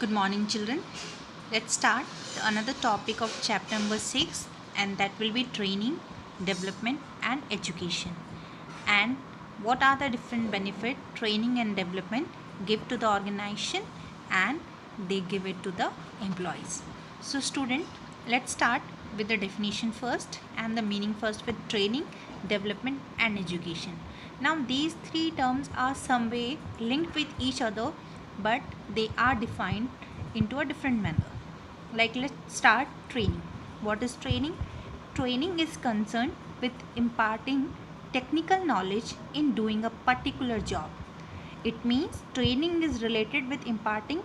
Good morning, children. Let's start another topic of chapter number 6, and that will be training, development, and education. And what are the different benefit training and development give to the organization and they give it to the employees. So, student, let's start with the definition first and the meaning first with training, development, and education. Now, these three terms are some way linked with each other, but they are defined into a different manner. Like, let's start training. What is training? Training is concerned with imparting technical knowledge in doing a particular job. It means training is related with imparting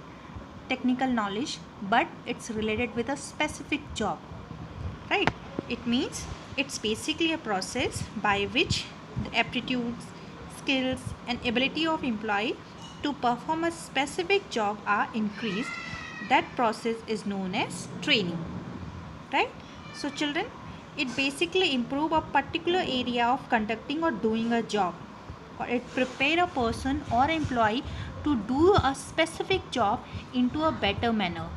technical knowledge, but it's related with a specific job, right? It means it's basically a process by which the aptitudes, skills, and ability of employee to perform a specific job are increased. That process is known as training, right? So children, it basically improve a particular area of conducting or doing a job, or it prepare a person or employee to do a specific job into a better manner.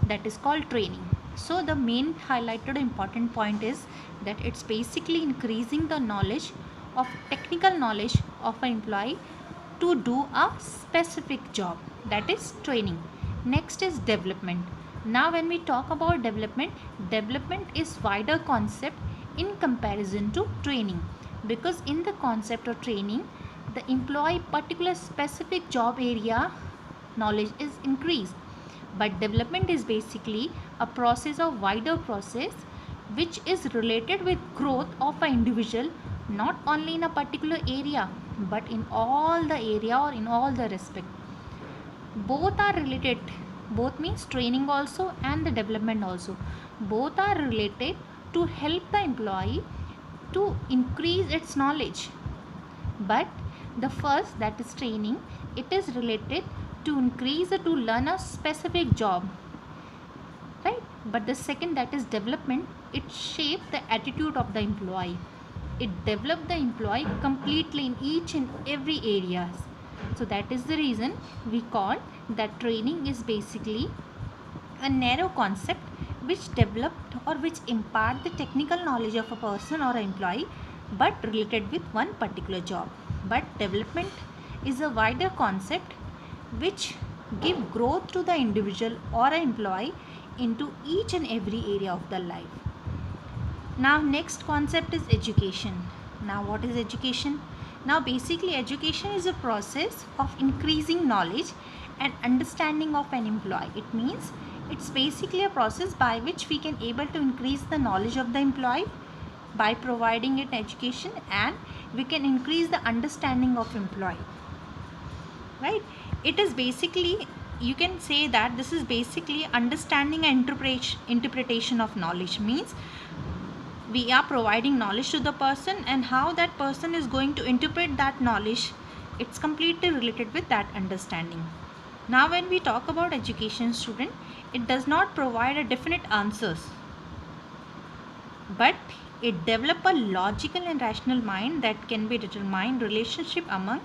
That is called training. So the main highlighted important point is that it's basically increasing the knowledge of technical knowledge of an employee to do a specific job. That is training. Next is development. Now when we talk about development, development is wider concept in comparison to training, because in the concept of training, the employee particular specific job area knowledge is increased, but development is basically a process of wider process which is related with growth of an individual, not only in a particular area but in all the area or in all the respect. Both are related. Both means training also and the development also, both are related to help the employee to increase its knowledge. But the first, that is training, it is related to increase or to learn a specific job, right? But the second, that is development, it shape the attitude of the employee. It develop the employee completely in each and every areas. So that is the reason we call that training is basically a narrow concept which developed or which impart the technical knowledge of a person or an employee, but related with one particular job. But development is a wider concept which give growth to the individual or an employee into each and every area of the life. Now next concept is education. Now what is education? Now basically education is a process of increasing knowledge and understanding of an employee. It means it's basically a process by which we can able to increase the knowledge of the employee by providing it education, and we can increase the understanding of employee, right? It is basically, you can say that this is basically understanding and interpretation of knowledge. Means we are providing knowledge to the person, and how that person is going to interpret that knowledge, it's completely related with that understanding. Now when we talk about education, student, it does not provide a definite answers, but it develop a logical and rational mind that can be determined relationship among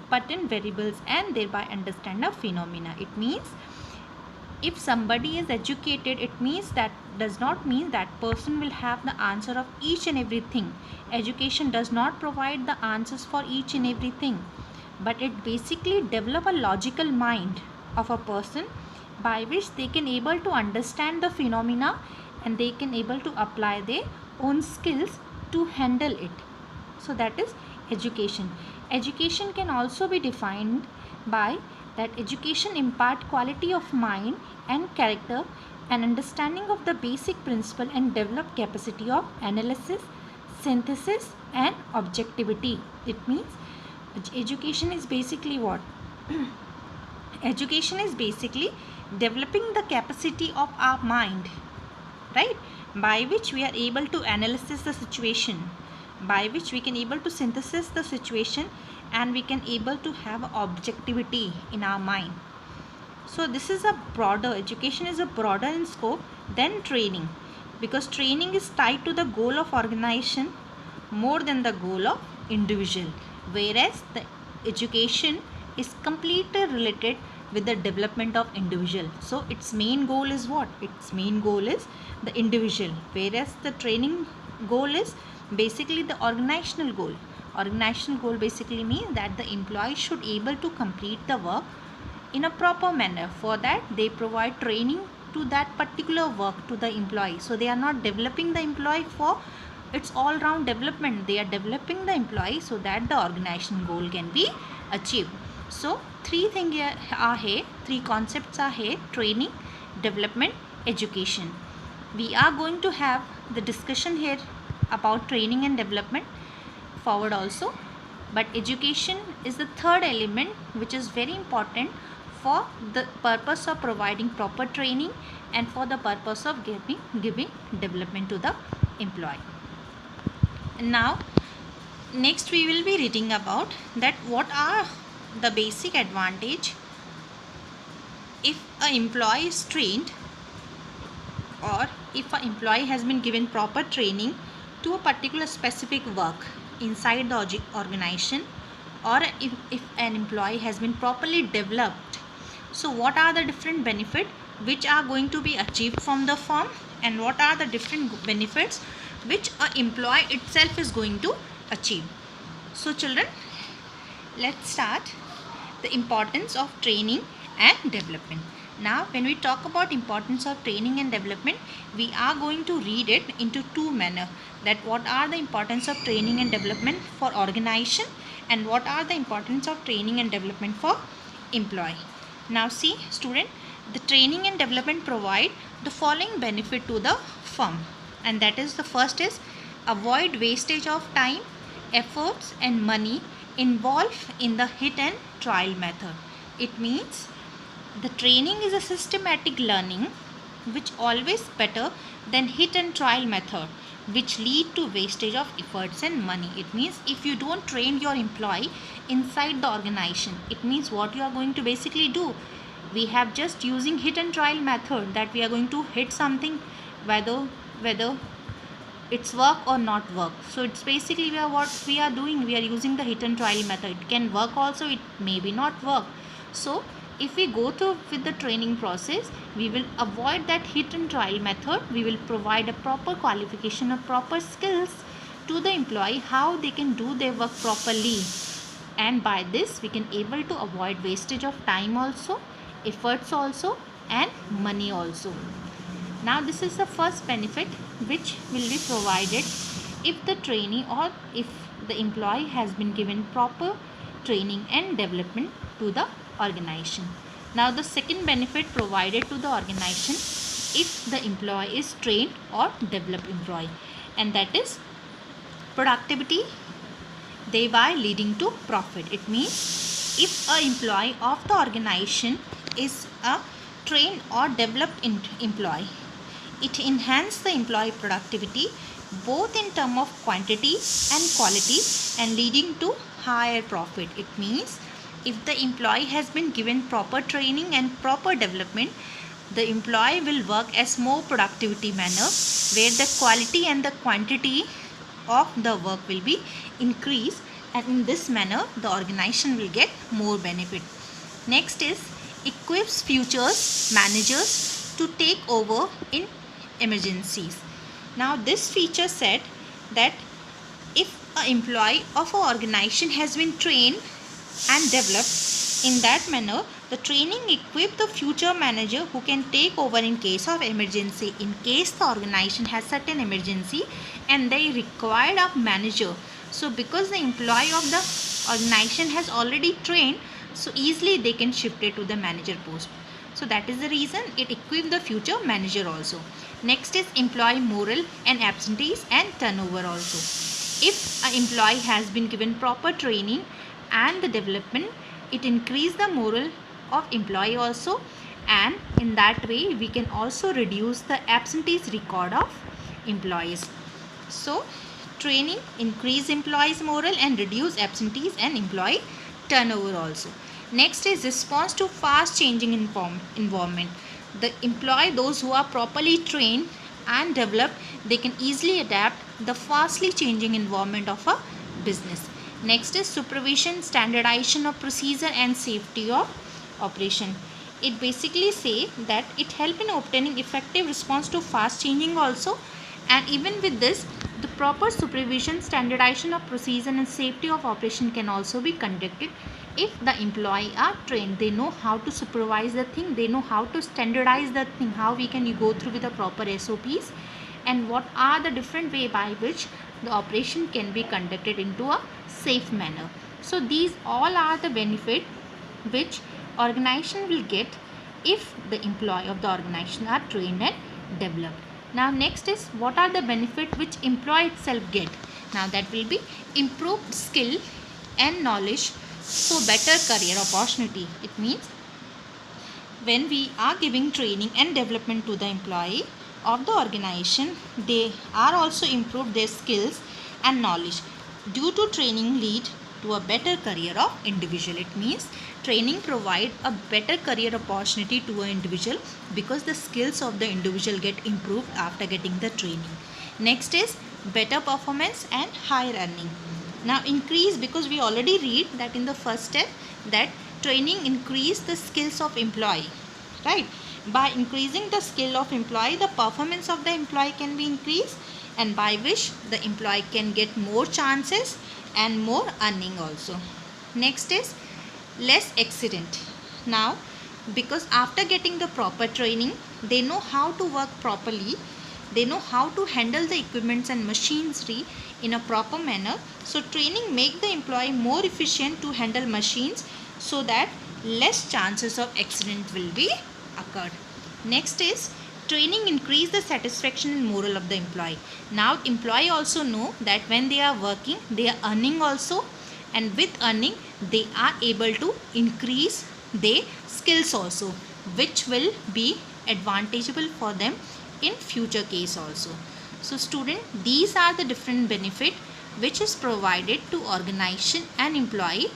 pertinent variables and thereby understand a phenomena. It means if somebody is educated, it means that does not mean that person will have the answer of each and everything. Education does not provide the answers for each and everything, but it basically develop a logical mind of a person by which they can able to understand the phenomena, and they can able to apply their own skills to handle it. So that is education. Education can also be defined by that education impart quality of mind and character and understanding of the basic principle and develop capacity of analysis, synthesis, and objectivity. It means education is basically what? Education is basically developing the capacity of our mind, right? By which we are able to analyze the situation, by which we can able to synthesize the situation, and we can able to have objectivity in our mind. So this is a broader, education is a broader in scope than training, because training is tied to the goal of organization more than the goal of individual, whereas the education is completely related with the development of individual. So its main goal is what? Its main goal is the individual, whereas the training goal is basically the organizational goal. Organizational goal basically means that the employee should able to complete the work in a proper manner. For that they provide training to that particular work to the employee. So they are not developing the employee for its all round development, they are developing the employee so that the organization goal can be achieved. So three things are here, three concepts are here: training, development, education. We are going to have the discussion here about training and development forward also, but education is the third element which is very important for the purpose of providing proper training and for the purpose of giving development to the employee. Now next we will be reading about that what are the basic advantage if an employee is trained, or if an employee has been given proper training to a particular specific work inside the organization, or if an employee has been properly developed. So what are the different benefits which are going to be achieved from the firm, and what are the different benefits which an employee itself is going to achieve. So children, let's start the importance of training and development. Now when we talk about importance of training and development, we are going to read it into two manner, that what are the importance of training and development for organization and what are the importance of training and development for employee. Now see student, the training and development provide the following benefit to the firm, and that is, the first is avoid wastage of time, efforts and money involved in the hit and trial method. It means the training is a systematic learning which always better than hit and trial method, which lead to wastage of efforts and money. It means if you don't train your employee inside the organization, it means what you are going to basically do, we have just using hit and trial method, that we are going to hit something whether it's work or not work. So it's basically what we are doing, we are using the hit and trial method. It can work also, it may be not work. So if we go through with the training process, we will avoid that hit and trial method. We will provide a proper qualification of proper skills to the employee, how they can do their work properly, and by this we can able to avoid wastage of time also, efforts also and money also. Now this is the first benefit which will be provided if the trainee or if the employee has been given proper training and development to the organization. Now the second benefit provided to the organization if the employee is trained or developed employee, and that is productivity, thereby leading to profit. It means if an employee of the organization is a trained or developed employee, it enhances the employee productivity both in terms of quantity and quality and leading to higher profit. It means if the employee has been given proper training and proper development, the employee will work as more productivity manner, where the quality and the quantity of the work will be increased, and in this manner the organization will get more benefit. Next is equips futures managers to take over in emergencies. Now this feature said that if an employee of an organization has been trained and developed in that manner, the training equip the future manager who can take over in case of emergency. In case the organization has certain emergency and they required a manager, so because the employee of the organization has already trained, so easily they can shift it to the manager post. So that is the reason it equips the future manager also. Next is employee morale and absentees and turnover also. If an employee has been given proper training and the development, it increase the morale of employee also, and in that way we can also reduce the absentees record of employees. So training increase employees morale and reduce absentees and employee turnover also. Next is response to fast changing environment. The employee, those who are properly trained and developed, they can easily adapt the fastly changing environment of a business. Next is supervision, standardization of procedure and safety of operation. it basically say that it help in obtaining effective response to fast changing also. And even with this, the proper supervision, standardization of procedure and safety of operation can also be conducted if the employee are trained. They know how to supervise the thing, they know how to standardize the thing, how we can go through with the proper SOPs, and what are the different way by which the operation can be conducted into a safe manner. So these all are the benefit which organization will get if the employee of the organization are trained and developed. Now next is, what are the benefit which employee itself get? Now that will be improved skill and knowledge for better career opportunity. It means when we are giving training and development to the employee of the organization, they are also improved their skills and knowledge. Due to training lead to a better career of individual. It means training provide a better career opportunity to an individual because the skills of the individual get improved after getting the training. Next is better performance and higher earning. Now increase, because we already read that in the first step that training increase the skills of employee, right? By increasing the skill of employee, the performance of the employee can be increased, and by which the employee can get more chances and more earning also. Next is less accident. Now because after getting the proper training, they know how to work properly, they know how to handle the equipments and machinery in a proper manner. So training make the employee more efficient to handle machines, so that less chances of accident will be occurred. Next is training increase the satisfaction and morale of the employee. Now employee also know that when they are working, they are earning also, and with earning they are able to increase their skills also, which will be advantageable for them in future case also. So student, these are the different benefit which is provided to organization and employee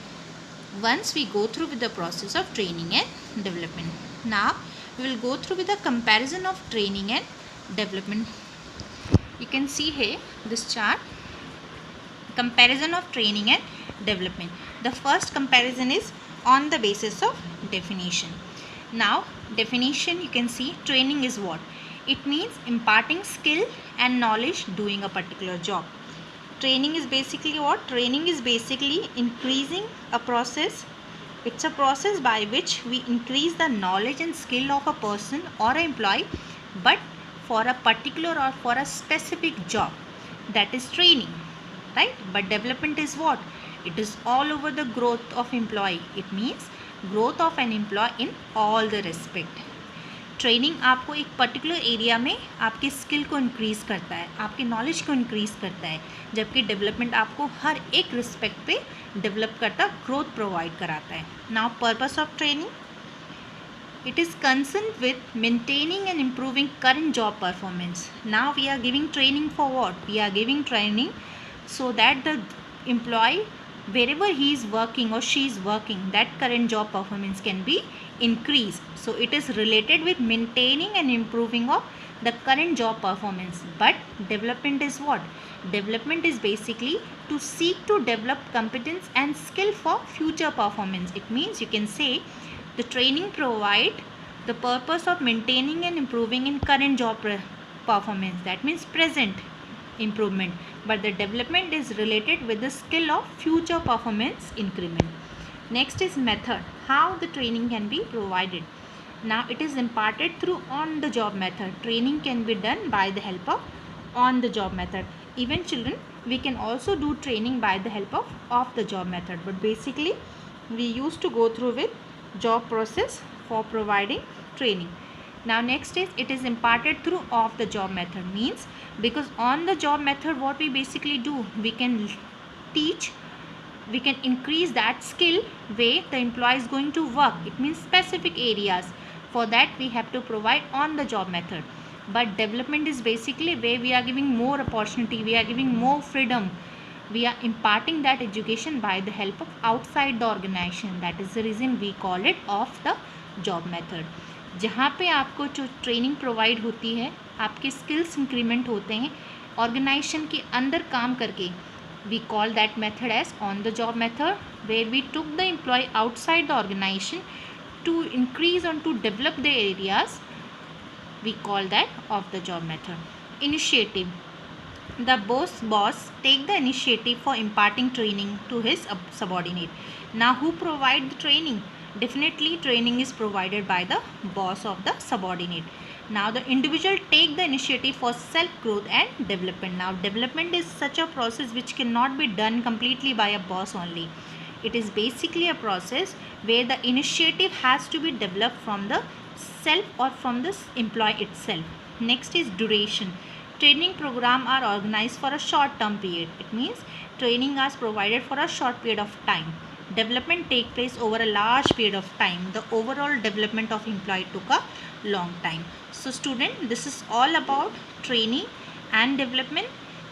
once we go through with the process of training and development. Now we will go through with a comparison of training and development. You can see here this chart, comparison of training and development. The first comparison is on the basis of definition. Now definition, you can see training is what? It means imparting skill and knowledge doing a particular job. Training is basically what? Training is basically increasing a process. It's a process by which we increase the knowledge and skill of a person or an employee, but for a particular or for a specific job. That is training, right? But development is what? It is all over the growth of employee. It means growth of an employee in all the respect. Training आपको एक particular area में आपके skill को increase करता है, आपके knowledge को increase करता है, जबकि डेवलपमेंट आपको हर एक रिस्पेक्ट पे डेवलप करता, ग्रोथ प्रोवाइड कराता है. Now purpose of training, it is concerned with maintaining and improving current job performance. Now we are giving training for what? We are giving training so that the employee, wherever he is working or she is working, that current job performance can be increased. So it is related with maintaining and improving of the current job performance. But development is what? Development is basically to seek to develop competence and skill for future performance. It means you can say the training provide the purpose of maintaining and improving in current job performance. That means present improvement. But the development is related with the skill of future performance increment. Next is method. How the training can be provided. Now it is imparted through on the job method. Training can be done by the help of on the job method. Even children, we can also do training by the help of off the job method. But basically we used to go through with job process for providing training. Now next is it is imparted through off the job method. Means because on the job method what we basically do, we can teach, we can increase that skill where the employee is going to work. It means specific areas. For that we have to provide on the job method. But development is basically where we are giving more opportunity, we are giving more freedom, we are imparting that education by the help of outside the organization. That is the reason we call it off the job method. जहाँ पे आपको जो training provide होती है, आपके skills increment होते हैं organisation के अंदर काम करके, we call that method as on the job method, where we took the employee outside the organization to increase and to develop the areas, we call that off the job method. Initiative. The boss take the initiative for imparting training to his subordinate. Now who provide the training? Definitely training is provided by the boss of the subordinate. Now the individual take the initiative for self growth and development. Now development is such a process which cannot be done completely by a boss only. It is basically a process where the initiative has to be developed from the self or from the employee itself. Next is duration. Training program are organized for a short term period. It means training is provided for a short period of time. Development take place over a large period of time. The overall development of employee took a long time. So student, this is all about training and development.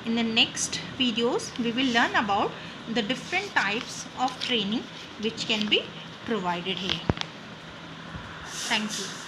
In the next videos we will learn about the different types of training which can be provided here. Thank you.